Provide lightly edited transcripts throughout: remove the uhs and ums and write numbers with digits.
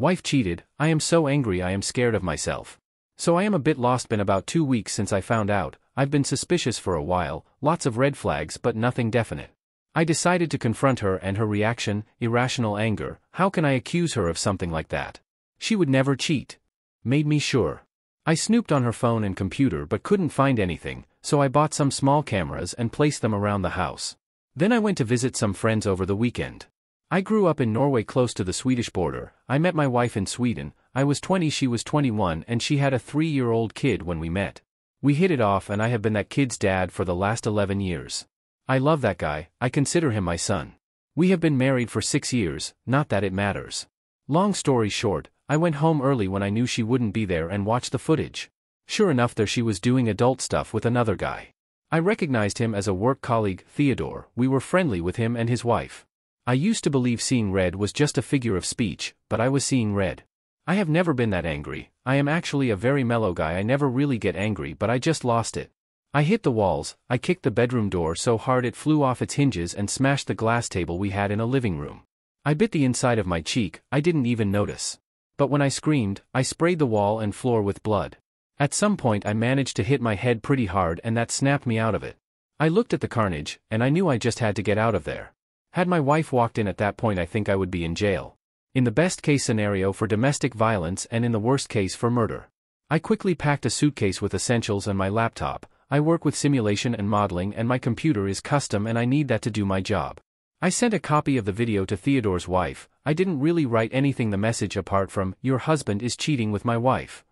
Wife cheated, I am so angry I am scared of myself. So I am a bit lost. Been about 2 weeks since I found out. I've been suspicious for a while, lots of red flags but nothing definite. I decided to confront her and her reaction, irrational anger. How can I accuse her of something like that? She would never cheat. Made me sure. I snooped on her phone and computer but couldn't find anything, so I bought some small cameras and placed them around the house. Then I went to visit some friends over the weekend. I grew up in Norway close to the Swedish border. I met my wife in Sweden. I was 20, she was 21, and she had a 3-year-old kid when we met. We hit it off and I have been that kid's dad for the last 11 years. I love that guy, I consider him my son. We have been married for 6 years, not that it matters. Long story short, I went home early when I knew she wouldn't be there and watched the footage. Sure enough, there she was doing adult stuff with another guy. I recognized him as a work colleague, Theodore. We were friendly with him and his wife. I used to believe seeing red was just a figure of speech, but I was seeing red. I have never been that angry. I am actually a very mellow guy. I never really get angry, but I just lost it. I hit the walls. I kicked the bedroom door so hard it flew off its hinges and smashed the glass table we had in a living room. I bit the inside of my cheek. I didn't even notice. But when I screamed, I sprayed the wall and floor with blood. At some point I managed to hit my head pretty hard and that snapped me out of it. I looked at the carnage, and I knew I just had to get out of there. Had my wife walked in at that point, I think I would be in jail. In the best case scenario for domestic violence and in the worst case for murder. I quickly packed a suitcase with essentials and my laptop. I work with simulation and modeling and my computer is custom and I need that to do my job. I sent a copy of the video to Theodore's wife. I didn't really write anything the message apart from, "Your husband is cheating with my wife."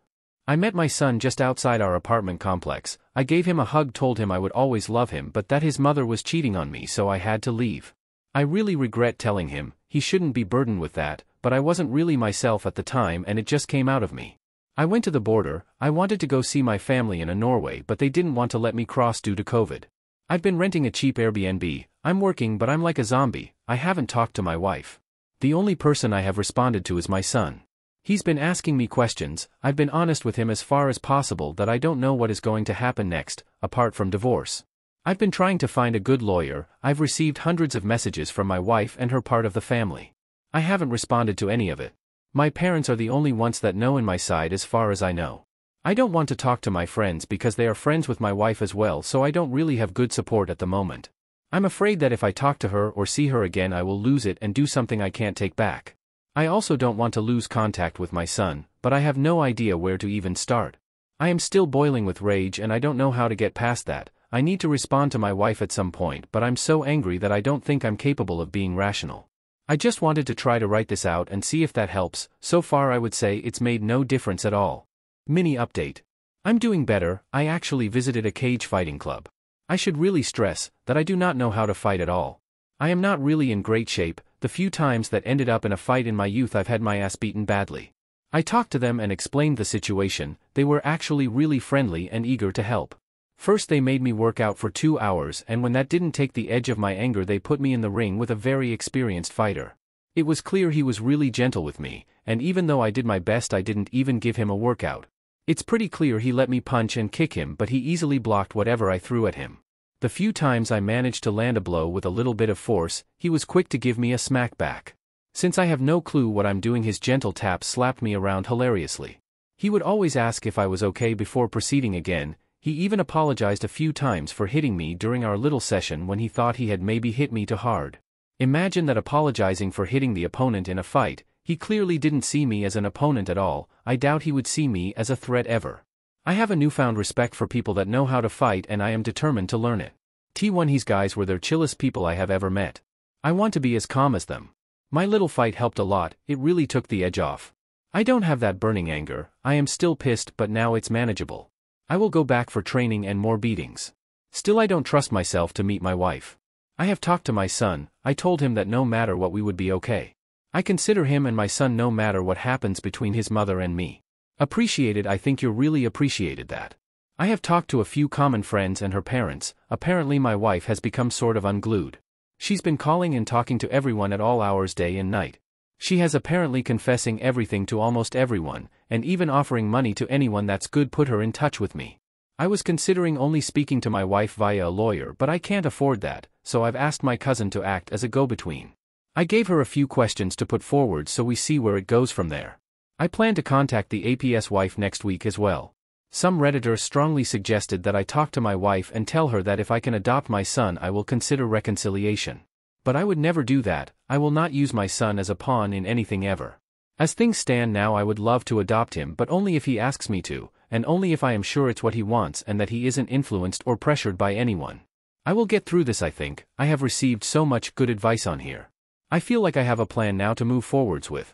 I met my son just outside our apartment complex. I gave him a hug, told him I would always love him but that his mother was cheating on me, so I had to leave. I really regret telling him. He shouldn't be burdened with that, but I wasn't really myself at the time and it just came out of me. I went to the border. I wanted to go see my family in Norway but they didn't want to let me cross due to COVID. I've been renting a cheap Airbnb. I'm working but I'm like a zombie. I haven't talked to my wife. The only person I have responded to is my son. He's been asking me questions. I've been honest with him as far as possible that I don't know what is going to happen next, apart from divorce. I've been trying to find a good lawyer. I've received hundreds of messages from my wife and her part of the family. I haven't responded to any of it. My parents are the only ones that know in my side as far as I know. I don't want to talk to my friends because they are friends with my wife as well, so I don't really have good support at the moment. I'm afraid that if I talk to her or see her again I will lose it and do something I can't take back. I also don't want to lose contact with my son, but I have no idea where to even start. I am still boiling with rage and I don't know how to get past that. I need to respond to my wife at some point, but I'm so angry that I don't think I'm capable of being rational. I just wanted to try to write this out and see if that helps. So far I would say it's made no difference at all. Mini update. I'm doing better. I actually visited a cage fighting club. I should really stress that I do not know how to fight at all. I am not really in great shape. The few times that ended up in a fight in my youth I've had my ass beaten badly. I talked to them and explained the situation. They were actually really friendly and eager to help. First they made me work out for 2 hours and when that didn't take the edge of my anger they put me in the ring with a very experienced fighter. It was clear he was really gentle with me, and even though I did my best I didn't even give him a workout. It's pretty clear he let me punch and kick him but he easily blocked whatever I threw at him. The few times I managed to land a blow with a little bit of force, he was quick to give me a smack back. Since I have no clue what I'm doing his gentle taps slapped me around hilariously. He would always ask if I was okay before proceeding again. He even apologized a few times for hitting me during our little session when he thought he had maybe hit me too hard. Imagine that, apologizing for hitting the opponent in a fight. He clearly didn't see me as an opponent at all. I doubt he would see me as a threat ever. I have a newfound respect for people that know how to fight and I am determined to learn it. T1 These guys were the chillest people I have ever met. I want to be as calm as them. My little fight helped a lot. It really took the edge off. I don't have that burning anger. I am still pissed but now it's manageable. I will go back for training and more beatings. Still I don't trust myself to meet my wife. I have talked to my son. I told him that no matter what we would be okay. I consider him and my son no matter what happens between his mother and me. Appreciated. I think you really appreciated that. I have talked to a few common friends and her parents. Apparently my wife has become sort of unglued. She's been calling and talking to everyone at all hours day and night. She has apparently confessing everything to almost everyone, and even offering money to anyone that's good put her in touch with me. I was considering only speaking to my wife via a lawyer but I can't afford that, so I've asked my cousin to act as a go-between. I gave her a few questions to put forward so we see where it goes from there. I plan to contact the APS wife next week as well. Some Redditor strongly suggested that I talk to my wife and tell her that if I can adopt my son I will consider reconciliation. But I would never do that. I will not use my son as a pawn in anything ever. As things stand now I would love to adopt him but only if he asks me to, and only if I am sure it's what he wants and that he isn't influenced or pressured by anyone. I will get through this I think. I have received so much good advice on here. I feel like I have a plan now to move forwards with.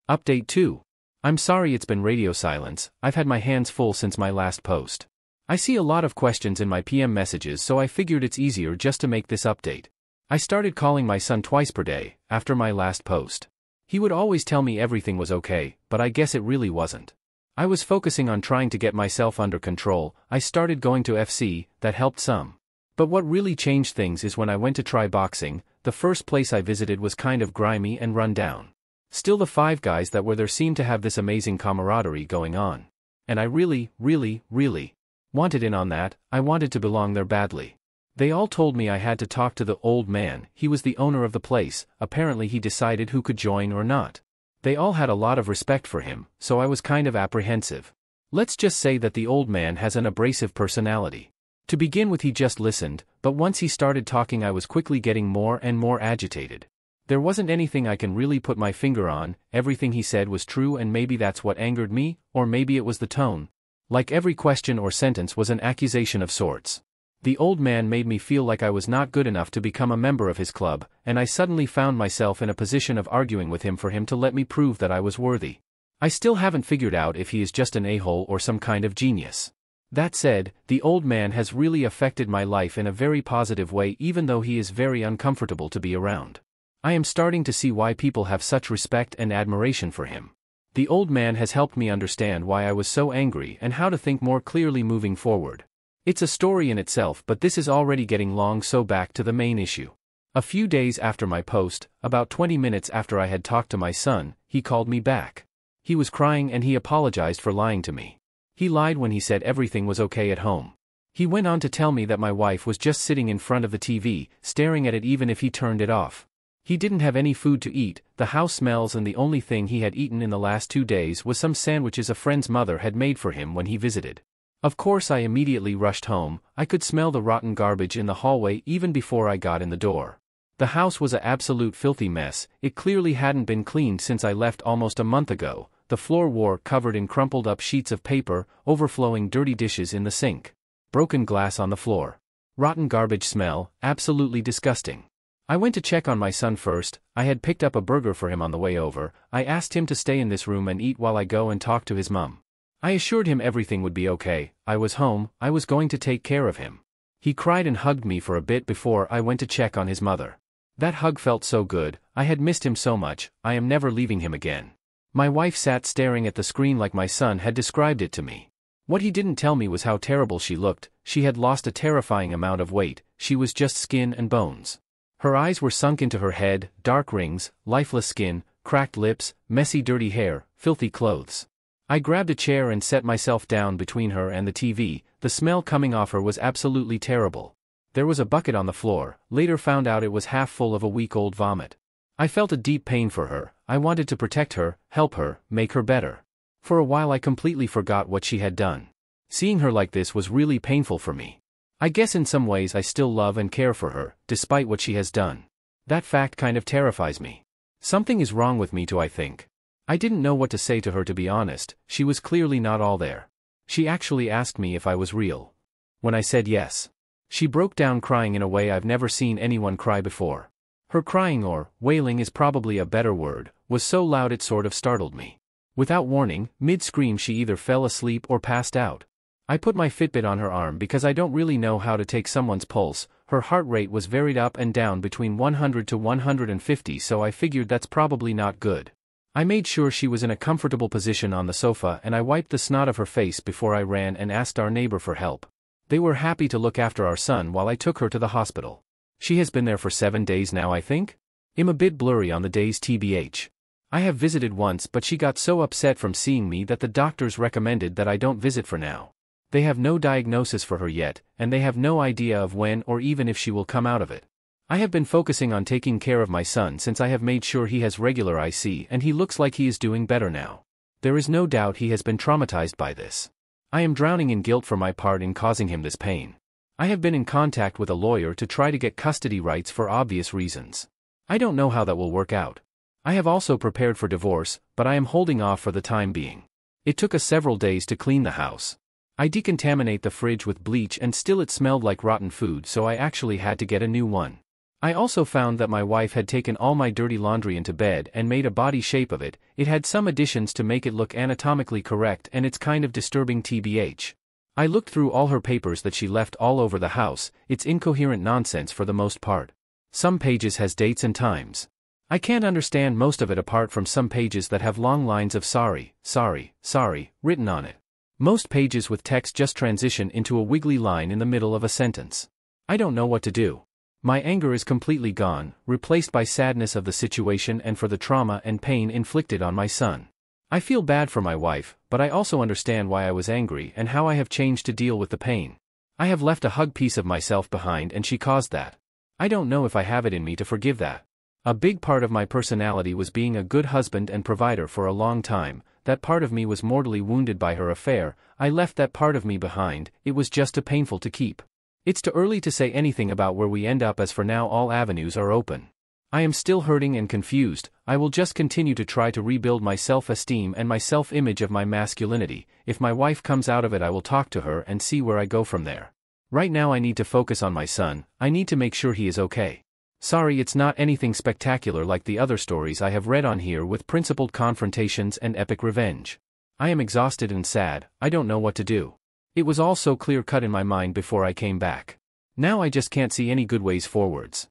Update 2. I'm sorry it's been radio silence. I've had my hands full since my last post. I see a lot of questions in my PM messages so I figured it's easier just to make this update. I started calling my son twice per day, after my last post. He would always tell me everything was okay, but I guess it really wasn't. I was focusing on trying to get myself under control. I started going to FC, that helped some. But what really changed things is when I went to try boxing. The first place I visited was kind of grimy and run down. Still the 5 guys that were there seemed to have this amazing camaraderie going on. And I really wanted in on that. I wanted to belong there badly. They all told me I had to talk to the old man. He was the owner of the place. Apparently he decided who could join or not. They all had a lot of respect for him, so I was kind of apprehensive. Let's just say that the old man has an abrasive personality. To begin with he just listened, but once he started talking I was quickly getting more and more agitated. There wasn't anything I can really put my finger on. Everything he said was true and maybe that's what angered me, or maybe it was the tone. Like every question or sentence was an accusation of sorts. The old man made me feel like I was not good enough to become a member of his club, and I suddenly found myself in a position of arguing with him for him to let me prove that I was worthy. I still haven't figured out if he is just an a-hole or some kind of genius. That said, the old man has really affected my life in a very positive way even though he is very uncomfortable to be around. I am starting to see why people have such respect and admiration for him. The old man has helped me understand why I was so angry and how to think more clearly moving forward. It's a story in itself but this is already getting long so back to the main issue. A few days after my post, about 20 minutes after I had talked to my son, he called me back. He was crying and he apologized for lying to me. He lied when he said everything was okay at home. He went on to tell me that my wife was just sitting in front of the TV, staring at it even if he turned it off. He didn't have any food to eat, the house smells and the only thing he had eaten in the last 2 days was some sandwiches a friend's mother had made for him when he visited. Of course I immediately rushed home. I could smell the rotten garbage in the hallway even before I got in the door. The house was an absolute filthy mess. It clearly hadn't been cleaned since I left almost a month ago. The floor were covered in crumpled up sheets of paper, overflowing dirty dishes in the sink. Broken glass on the floor. Rotten garbage smell, absolutely disgusting. I went to check on my son first. I had picked up a burger for him on the way over. I asked him to stay in this room and eat while I go and talk to his mom. I assured him everything would be okay. I was home, I was going to take care of him. He cried and hugged me for a bit before I went to check on his mother. That hug felt so good. I had missed him so much. I am never leaving him again. My wife sat staring at the screen like my son had described it to me. What he didn't tell me was how terrible she looked. She had lost a terrifying amount of weight. She was just skin and bones. Her eyes were sunk into her head, dark rings, lifeless skin, cracked lips, messy dirty hair, filthy clothes. I grabbed a chair and set myself down between her and the TV. The smell coming off her was absolutely terrible. There was a bucket on the floor. Later found out it was half full of a week-old vomit. I felt a deep pain for her. I wanted to protect her, help her, make her better. For a while I completely forgot what she had done. Seeing her like this was really painful for me. I guess in some ways I still love and care for her, despite what she has done. That fact kind of terrifies me. Something is wrong with me too, I think. I didn't know what to say to her, to be honest. She was clearly not all there. She actually asked me if I was real. When I said yes, she broke down crying in a way I've never seen anyone cry before. Her crying, or wailing is probably a better word, was so loud it sort of startled me. Without warning, mid-scream she either fell asleep or passed out. I put my Fitbit on her arm because I don't really know how to take someone's pulse. Her heart rate was varied up and down between 100 to 150, so I figured that's probably not good. I made sure she was in a comfortable position on the sofa and I wiped the snot of her face before I ran and asked our neighbor for help. They were happy to look after our son while I took her to the hospital. She has been there for 7 days now, I think? I'm a bit blurry on the days tbh. I have visited once, but she got so upset from seeing me that the doctors recommended that I don't visit for now. They have no diagnosis for her yet, and they have no idea of when or even if she will come out of it. I have been focusing on taking care of my son since I have made sure he has regular IC and he looks like he is doing better now. There is no doubt he has been traumatized by this. I am drowning in guilt for my part in causing him this pain. I have been in contact with a lawyer to try to get custody rights for obvious reasons. I don't know how that will work out. I have also prepared for divorce, but I am holding off for the time being. It took us several days to clean the house. I decontaminate the fridge with bleach and still it smelled like rotten food, so I actually had to get a new one. I also found that my wife had taken all my dirty laundry into bed and made a body shape of it. It had some additions to make it look anatomically correct, and it's kind of disturbing tbh. I looked through all her papers that she left all over the house. It's incoherent nonsense for the most part. Some pages has dates and times. I can't understand most of it apart from some pages that have long lines of sorry, sorry, sorry, written on it. Most pages with text just transition into a wiggly line in the middle of a sentence. I don't know what to do. My anger is completely gone, replaced by sadness of the situation and for the trauma and pain inflicted on my son. I feel bad for my wife, but I also understand why I was angry and how I have changed to deal with the pain. I have left a hug piece of myself behind and she caused that. I don't know if I have it in me to forgive that. A big part of my personality was being a good husband and provider for a long time. That part of me was mortally wounded by her affair. I left that part of me behind. It was just too painful to keep. It's too early to say anything about where we end up, as for now all avenues are open. I am still hurting and confused. I will just continue to try to rebuild my self-esteem and my self-image of my masculinity. If my wife comes out of it, I will talk to her and see where I go from there. Right now I need to focus on my son. I need to make sure he is okay. Sorry, it's not anything spectacular like the other stories I have read on here with principled confrontations and epic revenge. I am exhausted and sad. I don't know what to do. It was all so clear-cut in my mind before I came back. Now I just can't see any good ways forwards.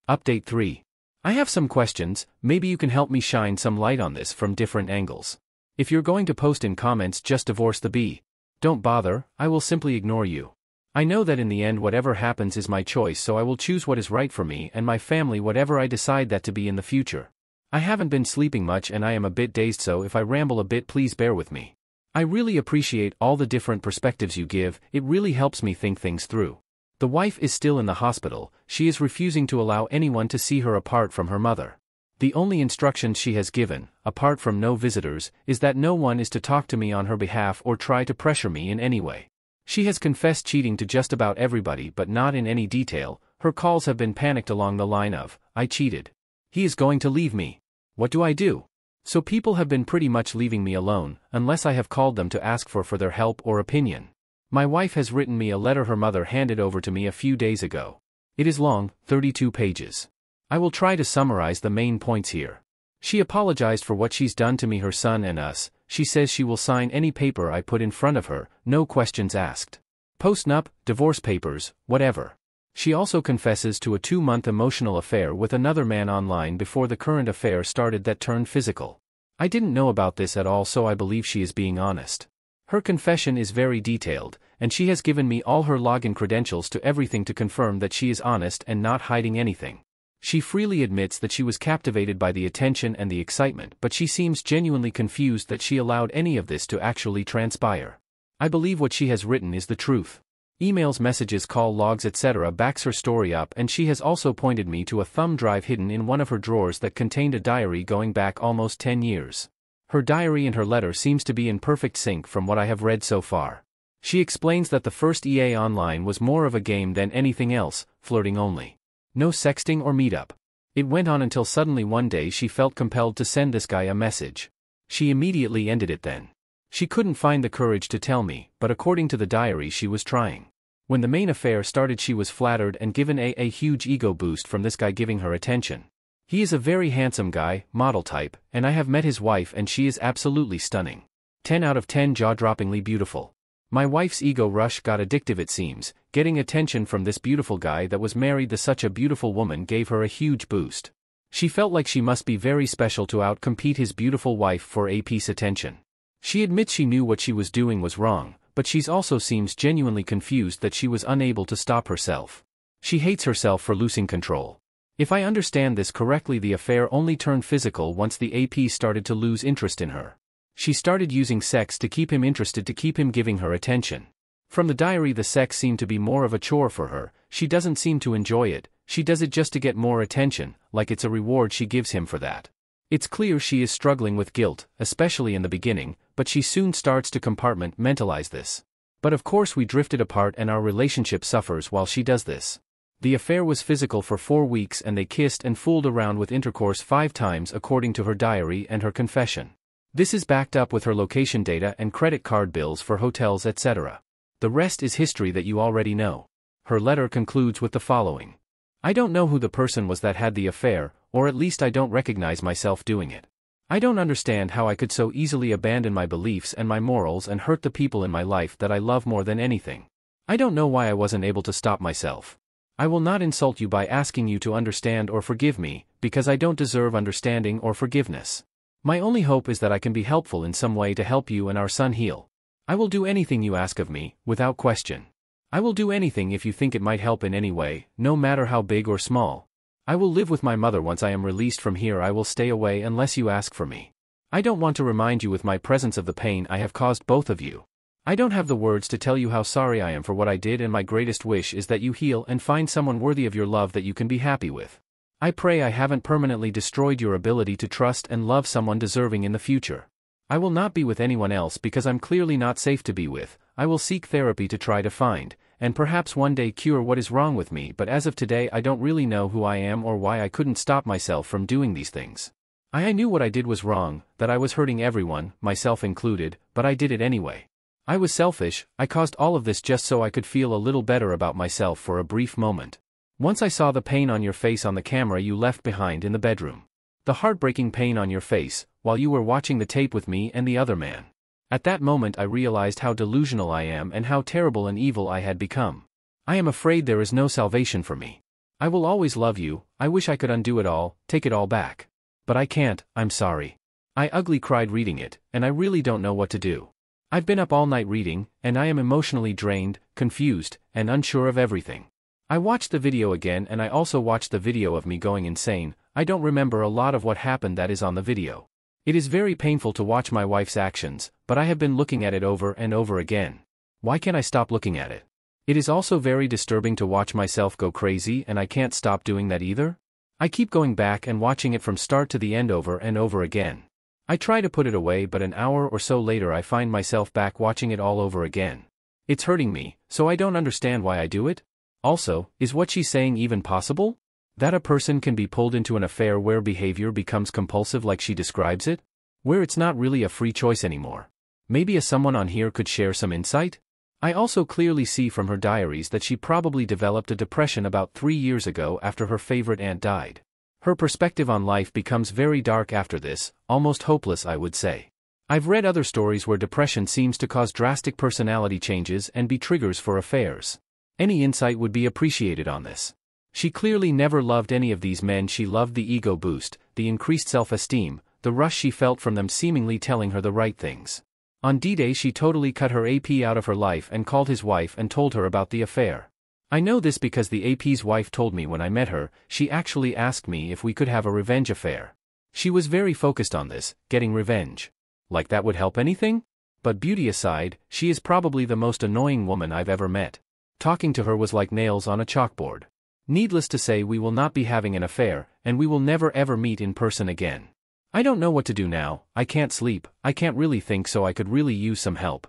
Update 3. I have some questions. Maybe you can help me shine some light on this from different angles. If you're going to post in comments just divorce the B, don't bother, I will simply ignore you. I know that in the end whatever happens is my choice, so I will choose what is right for me and my family, whatever I decide that to be in the future. I haven't been sleeping much and I am a bit dazed, so if I ramble a bit please bear with me. I really appreciate all the different perspectives you give. It really helps me think things through. The wife is still in the hospital. She is refusing to allow anyone to see her apart from her mother. The only instructions she has given, apart from no visitors, is that no one is to talk to me on her behalf or try to pressure me in any way. She has confessed cheating to just about everybody, but not in any detail. Her calls have been panicked along the line of, "I cheated. He is going to leave me. What do I do?" So people have been pretty much leaving me alone, unless I have called them to ask for their help or opinion. My wife has written me a letter her mother handed over to me a few days ago. It is long, 32 pages. I will try to summarize the main points here. She apologized for what she's done to me, her son and us. She says she will sign any paper I put in front of her, no questions asked. Post-nup, divorce papers, whatever. She also confesses to a 2-month emotional affair with another man online before the current affair started that turned physical. I didn't know about this at all, so I believe she is being honest. Her confession is very detailed, and she has given me all her login credentials to everything to confirm that she is honest and not hiding anything. She freely admits that she was captivated by the attention and the excitement, but she seems genuinely confused that she allowed any of this to actually transpire. I believe what she has written is the truth. Emails, messages, call logs, etc. backs her story up, and she has also pointed me to a thumb drive hidden in one of her drawers that contained a diary going back almost 10 years. Her diary and her letter seems to be in perfect sync from what I have read so far. She explains that the first EA Online was more of a game than anything else, flirting only. No sexting or meetup. It went on until suddenly one day she felt compelled to send this guy a message. She immediately ended it then. She couldn't find the courage to tell me, but according to the diary she was trying. When the main affair started she was flattered and given a huge ego boost from this guy giving her attention. He is a very handsome guy, model type, and I have met his wife and she is absolutely stunning. 10 out of 10, jaw-droppingly beautiful. My wife's ego rush got addictive, it seems. Getting attention from this beautiful guy that was married to such a beautiful woman gave her a huge boost. She felt like she must be very special to outcompete his beautiful wife for a piece attention. She admits she knew what she was doing was wrong, but she also seems genuinely confused that she was unable to stop herself. She hates herself for losing control. If I understand this correctly, the affair only turned physical once the AP started to lose interest in her. She started using sex to keep him interested, to keep him giving her attention. From the diary, the sex seemed to be more of a chore for her. She doesn't seem to enjoy it. She does it just to get more attention, like it's a reward she gives him for that. It's clear she is struggling with guilt, especially in the beginning, but she soon starts to compartmentalize this. But of course we drifted apart and our relationship suffers while she does this. The affair was physical for 4 weeks and they kissed and fooled around with intercourse 5 times according to her diary and her confession. This is backed up with her location data and credit card bills for hotels, etc. The rest is history that you already know. Her letter concludes with the following. I don't know who the person was that had the affair, or at least I don't recognize myself doing it. I don't understand how I could so easily abandon my beliefs and my morals and hurt the people in my life that I love more than anything. I don't know why I wasn't able to stop myself. I will not insult you by asking you to understand or forgive me, because I don't deserve understanding or forgiveness. My only hope is that I can be helpful in some way to help you and our son heal. I will do anything you ask of me, without question. I will do anything if you think it might help in any way, no matter how big or small. I will live with my mother once I am released from here. I will stay away unless you ask for me. I don't want to remind you with my presence of the pain I have caused both of you. I don't have the words to tell you how sorry I am for what I did, and my greatest wish is that you heal and find someone worthy of your love that you can be happy with. I pray I haven't permanently destroyed your ability to trust and love someone deserving in the future. I will not be with anyone else because I'm clearly not safe to be with. I will seek therapy to try to find, and perhaps one day cure what is wrong with me, but as of today I don't really know who I am or why I couldn't stop myself from doing these things. I knew what I did was wrong, that I was hurting everyone, myself included, but I did it anyway. I was selfish. I caused all of this just so I could feel a little better about myself for a brief moment. Once I saw the pain on your face on the camera you left behind in the bedroom. The heartbreaking pain on your face, while you were watching the tape with me and the other man. At that moment I realized how delusional I am and how terrible and evil I had become. I am afraid there is no salvation for me. I will always love you. I wish I could undo it all, take it all back. But I can't. I'm sorry. I ugly cried reading it, and I really don't know what to do. I've been up all night reading, and I am emotionally drained, confused, and unsure of everything. I watched the video again, and I also watched the video of me going insane. I don't remember a lot of what happened that is on the video. It is very painful to watch my wife's actions, but I have been looking at it over and over again. Why can't I stop looking at it? It is also very disturbing to watch myself go crazy, and I can't stop doing that either. I keep going back and watching it from start to the end over and over again. I try to put it away, but an hour or so later I find myself back watching it all over again. It's hurting me, so I don't understand why I do it. Also, is what she's saying even possible? That a person can be pulled into an affair where behavior becomes compulsive like she describes it? Where it's not really a free choice anymore. Maybe someone on here could share some insight? I also clearly see from her diaries that she probably developed a depression about 3 years ago after her favorite aunt died. Her perspective on life becomes very dark after this, almost hopeless I would say. I've read other stories where depression seems to cause drastic personality changes and be triggers for affairs. Any insight would be appreciated on this. She clearly never loved any of these men. She loved the ego boost, the increased self-esteem, the rush she felt from them seemingly telling her the right things. On D-Day she totally cut her AP out of her life and called his wife and told her about the affair. I know this because the AP's wife told me when I met her. She actually asked me if we could have a revenge affair. She was very focused on this, getting revenge. Like that would help anything? But beauty aside, she is probably the most annoying woman I've ever met. Talking to her was like nails on a chalkboard. Needless to say, we will not be having an affair, and we will never ever meet in person again. I don't know what to do now. I can't sleep, I can't really think, so I could really use some help.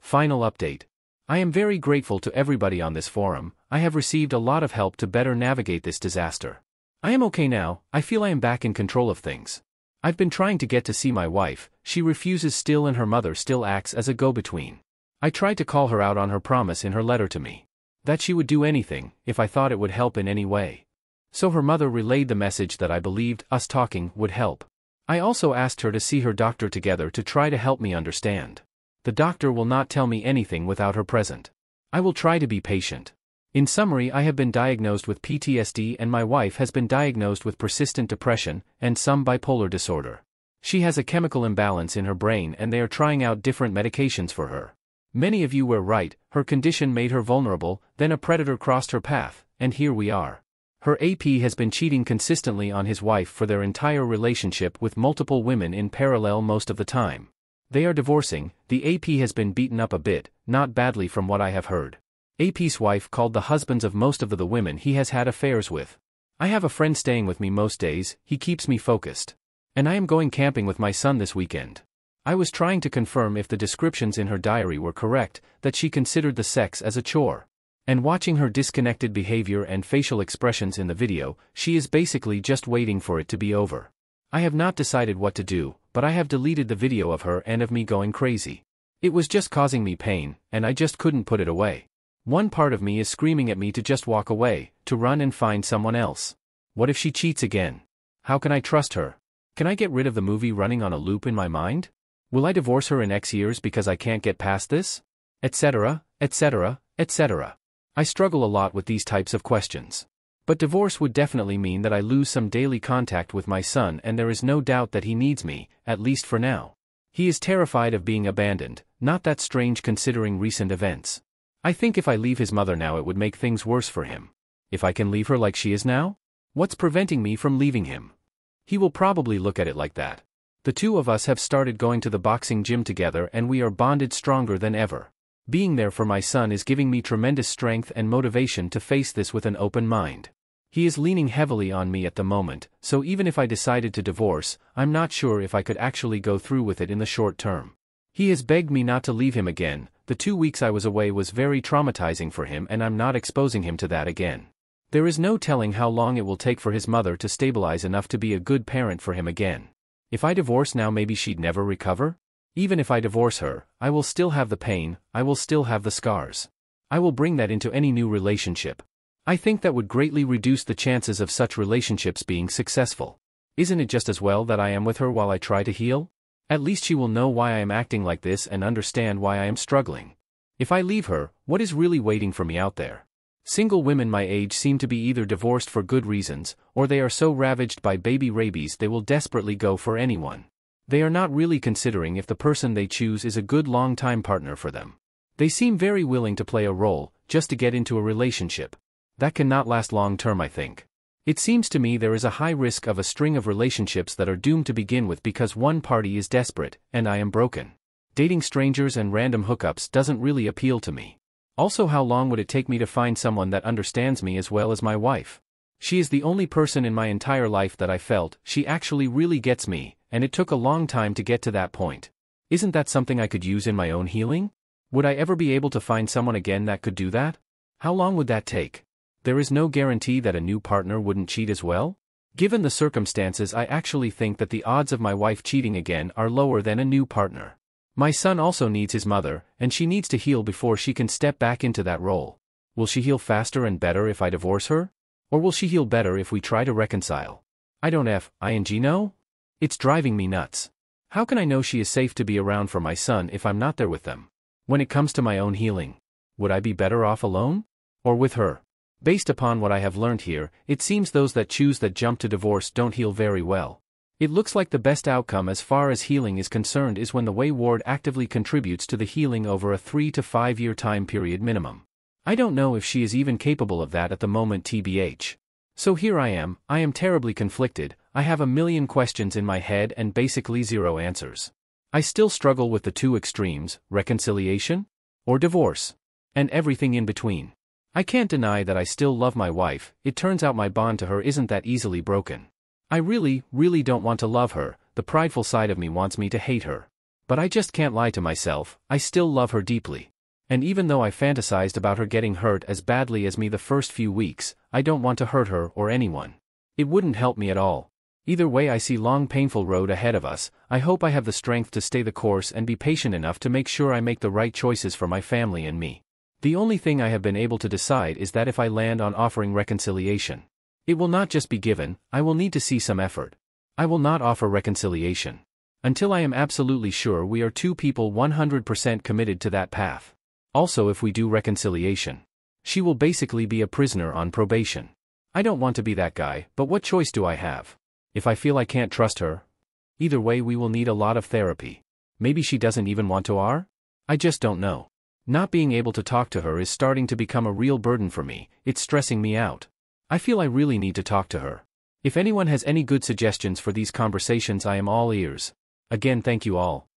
Final update. I am very grateful to everybody on this forum. I have received a lot of help to better navigate this disaster. I am okay now. I feel I am back in control of things. I've been trying to get to see my wife. She refuses still, and her mother still acts as a go-between. I tried to call her out on her promise in her letter to me. That she would do anything, if I thought it would help in any way. So her mother relayed the message that I believed us talking would help. I also asked her to see her doctor together to try to help me understand. The doctor will not tell me anything without her present. I will try to be patient. In summary, I have been diagnosed with PTSD and my wife has been diagnosed with persistent depression and some bipolar disorder. She has a chemical imbalance in her brain and they are trying out different medications for her. Many of you were right, her condition made her vulnerable, then a predator crossed her path, and here we are. Her AP has been cheating consistently on his wife for their entire relationship with multiple women in parallel most of the time. They are divorcing. The AP has been beaten up a bit, not badly from what I have heard. AP's wife called the husbands of most of the women he has had affairs with. I have a friend staying with me most days, he keeps me focused. And I am going camping with my son this weekend. I was trying to confirm if the descriptions in her diary were correct, that she considered the sex as a chore. And watching her disconnected behavior and facial expressions in the video, she is basically just waiting for it to be over. I have not decided what to do, but I have deleted the video of her and of me going crazy. It was just causing me pain, and I just couldn't put it away. One part of me is screaming at me to just walk away, to run and find someone else. What if she cheats again? How can I trust her? Can I get rid of the movie running on a loop in my mind? Will I divorce her in X years because I can't get past this? Etc., etc., etc. I struggle a lot with these types of questions. But divorce would definitely mean that I lose some daily contact with my son, and there is no doubt that he needs me, at least for now. He is terrified of being abandoned, not that strange considering recent events. I think if I leave his mother now it would make things worse for him. If I can leave her like she is now? What's preventing me from leaving him? He will probably look at it like that. The two of us have started going to the boxing gym together and we are bonded stronger than ever. Being there for my son is giving me tremendous strength and motivation to face this with an open mind. He is leaning heavily on me at the moment, so even if I decided to divorce, I'm not sure if I could actually go through with it in the short term. He has begged me not to leave him again. The 2 weeks I was away was very traumatizing for him and I'm not exposing him to that again. There is no telling how long it will take for his mother to stabilize enough to be a good parent for him again. If I divorce now maybe she'd never recover? Even if I divorce her, I will still have the pain, I will still have the scars. I will bring that into any new relationship. I think that would greatly reduce the chances of such relationships being successful. Isn't it just as well that I am with her while I try to heal? At least she will know why I am acting like this and understand why I am struggling. If I leave her, what is really waiting for me out there? Single women my age seem to be either divorced for good reasons, or they are so ravaged by baby rabies they will desperately go for anyone. They are not really considering if the person they choose is a good long-time partner for them. They seem very willing to play a role, just to get into a relationship. That cannot last long-term, I think. It seems to me there is a high risk of a string of relationships that are doomed to begin with because one party is desperate, and I am broken. Dating strangers and random hookups doesn't really appeal to me. Also, how long would it take me to find someone that understands me as well as my wife? She is the only person in my entire life that I felt she actually really gets me, and it took a long time to get to that point. Isn't that something I could use in my own healing? Would I ever be able to find someone again that could do that? How long would that take? There is no guarantee that a new partner wouldn't cheat as well? Given the circumstances, I actually think that the odds of my wife cheating again are lower than a new partner. My son also needs his mother, and she needs to heal before she can step back into that role. Will she heal faster and better if I divorce her? Or will she heal better if we try to reconcile? I don't know. It's driving me nuts. How can I know she is safe to be around for my son if I'm not there with them? When it comes to my own healing, would I be better off alone? Or with her? Based upon what I have learned here, it seems those that choose that jump to divorce don't heal very well. It looks like the best outcome as far as healing is concerned is when the wayward actively contributes to the healing over a 3 to 5 year time period minimum. I don't know if she is even capable of that at the moment, TBH. So here I am terribly conflicted. I have a million questions in my head and basically zero answers. I still struggle with the two extremes, reconciliation or divorce, and everything in between. I can't deny that I still love my wife. It turns out my bond to her isn't that easily broken. I really don't want to love her. The prideful side of me wants me to hate her. But I just can't lie to myself. I still love her deeply. And even though I fantasized about her getting hurt as badly as me the first few weeks, I don't want to hurt her or anyone. It wouldn't help me at all. Either way, I see long painful road ahead of us. I hope I have the strength to stay the course and be patient enough to make sure I make the right choices for my family and me. The only thing I have been able to decide is that if I land on offering reconciliation, it will not just be given, I will need to see some effort. I will not offer reconciliation until I am absolutely sure we are two people 100% committed to that path. Also, if we do reconciliation, she will basically be a prisoner on probation. I don't want to be that guy, but what choice do I have? If I feel I can't trust her, either way we will need a lot of therapy. Maybe she doesn't even want to I just don't know. Not being able to talk to her is starting to become a real burden for me. It's stressing me out. I feel I really need to talk to her. If anyone has any good suggestions for these conversations, I am all ears. Again, thank you all.